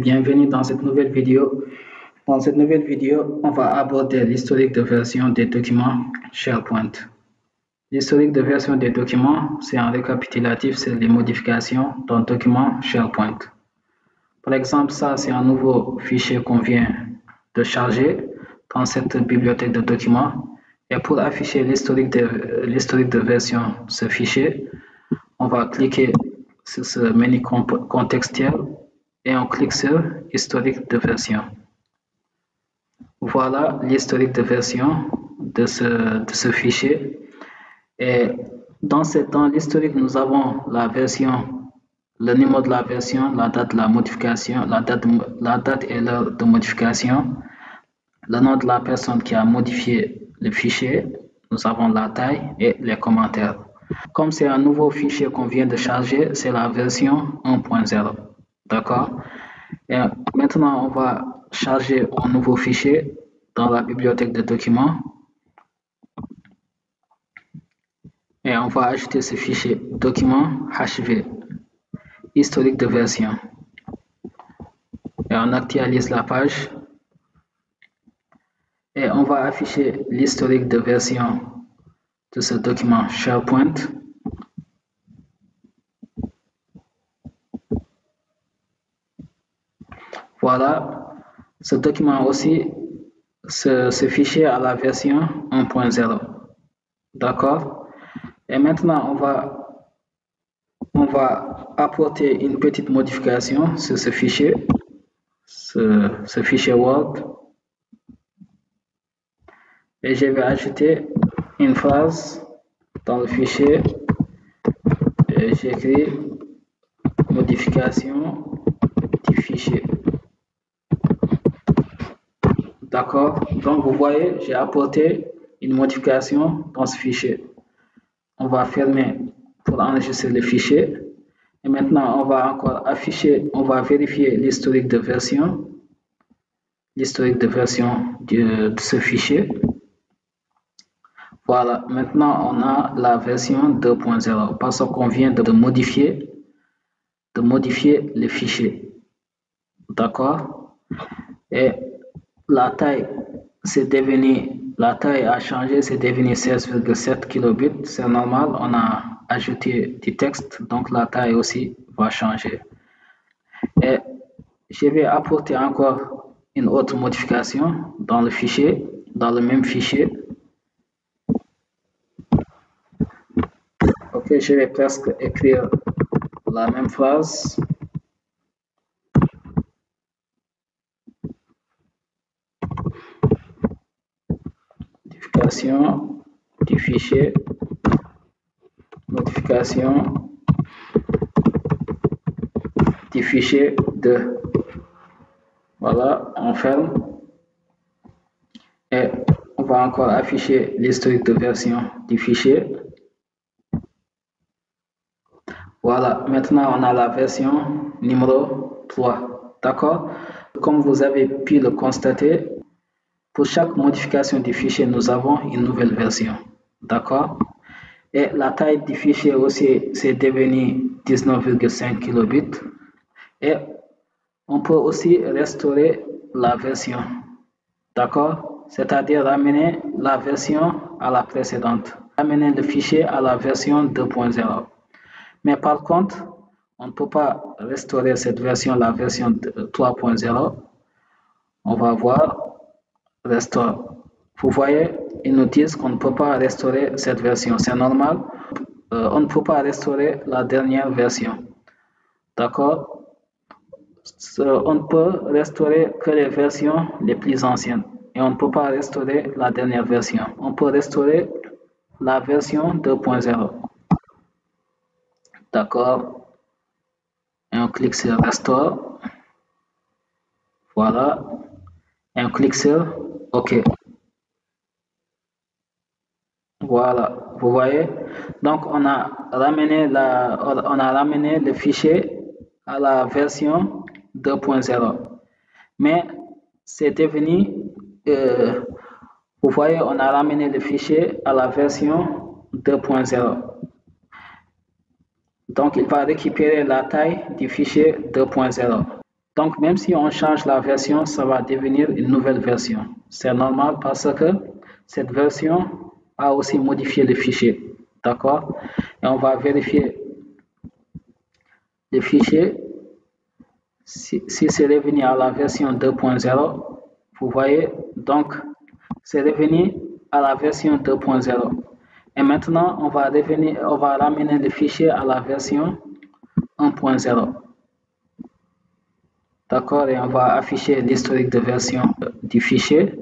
bienvenue dans cette nouvelle vidéo. Dans cette nouvelle vidéo, on va aborder l'historique de version des documents SharePoint. L'historique de version des documents, c'est un récapitulatif sur les modifications d'un document SharePoint. Par exemple, ça, c'est un nouveau fichier qu'on vient de charger dans cette bibliothèque de documents. Et pour afficher l'historique de version de ce fichier, on va cliquer sur ce menu contextuel et on clique sur historique de version. Voilà l'historique de version de ce fichier. Et dans l'historique, nous avons la version, le numéro de la version, la date de la modification, la date et l'heure de modification, le nom de la personne qui a modifié le fichier, nous avons la taille et les commentaires. Comme c'est un nouveau fichier qu'on vient de charger, c'est la version 1.0. D'accord? Et maintenant, on va charger un nouveau fichier dans la bibliothèque de documents. Et on va ajouter ce fichier document HV, historique de version. Et on actualise la page. Et on va afficher l'historique de version de ce document SharePoint. Voilà, ce document aussi, ce fichier a la version 1.0. D'accord? Et maintenant, on va apporter une petite modification sur ce fichier, ce fichier Word. Et je vais ajouter une phrase dans le fichier. J'écris modification du fichier. D'accord? Donc, vous voyez, j'ai apporté une modification dans ce fichier. On va fermer pour enregistrer le fichier. Et maintenant, on va encore afficher, on va vérifier l'historique de version. L'historique de version de ce fichier. Voilà, maintenant on a la version 2.0 parce qu'on vient de modifier le fichier. D'accord? Et la taille a changé, c'est devenu 16,7 kilobits. C'est normal, on a ajouté du texte, donc la taille aussi va changer. Et je vais apporter encore une autre modification dans le fichier, dans le même fichier. Ok, je vais presque écrire la même phrase. Modification du fichier. Modification du fichier 2. Voilà, on ferme. Et on va encore afficher l'historique de version du fichier. Voilà, maintenant on a la version numéro 3. D'accord? Comme vous avez pu le constater, pour chaque modification du fichier, nous avons une nouvelle version. D'accord? Et la taille du fichier aussi, c'est devenu 19,5 kilobits. Et on peut aussi restaurer la version. D'accord? C'est-à-dire ramener la version à la précédente. Ramener le fichier à la version 2.0. Mais par contre, on ne peut pas restaurer cette version, la version 3.0. On va voir, restore. Vous voyez, ils nous disent qu'on ne peut pas restaurer cette version. C'est normal. On ne peut pas restaurer la dernière version. D'accord? On ne peut restaurer que les versions les plus anciennes. Et on ne peut pas restaurer la dernière version. On peut restaurer la version 2.0. D'accord? Et on clique sur Restore. Voilà. Et on clique sur OK. Voilà. Vous voyez? Donc, on a ramené le fichier à la version 2.0. Mais c'est devenu, vous voyez, on a ramené le fichier à la version 2.0. Donc, il va récupérer la taille du fichier 2.0. Donc, même si on change la version, ça va devenir une nouvelle version. C'est normal parce que cette version a aussi modifié le fichier. D'accord? Et on va vérifier le fichier. Si c'est revenu à la version 2.0, vous voyez, donc c'est revenu à la version 2.0. Et maintenant, on va ramener le fichier à la version 1.0. D'accord? Et on va afficher l'historique de version du fichier.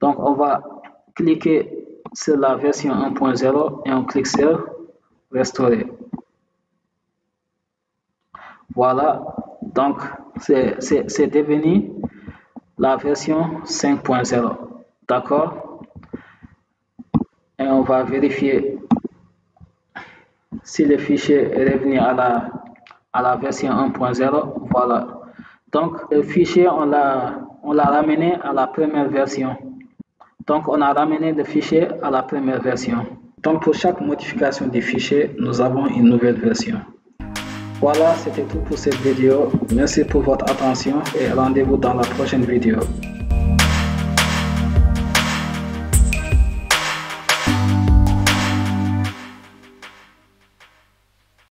Donc, on va cliquer sur la version 1.0 et on clique sur Restaurer. Voilà. Donc, c'est devenu la version 5.0. D'accord? Et on va vérifier si le fichier est revenu à la version 1.0. Voilà. Donc, le fichier, on l'a ramené à la première version. Donc, on a ramené le fichier à la première version. Donc, pour chaque modification du fichier, nous avons une nouvelle version. Voilà, c'était tout pour cette vidéo. Merci pour votre attention et rendez-vous dans la prochaine vidéo.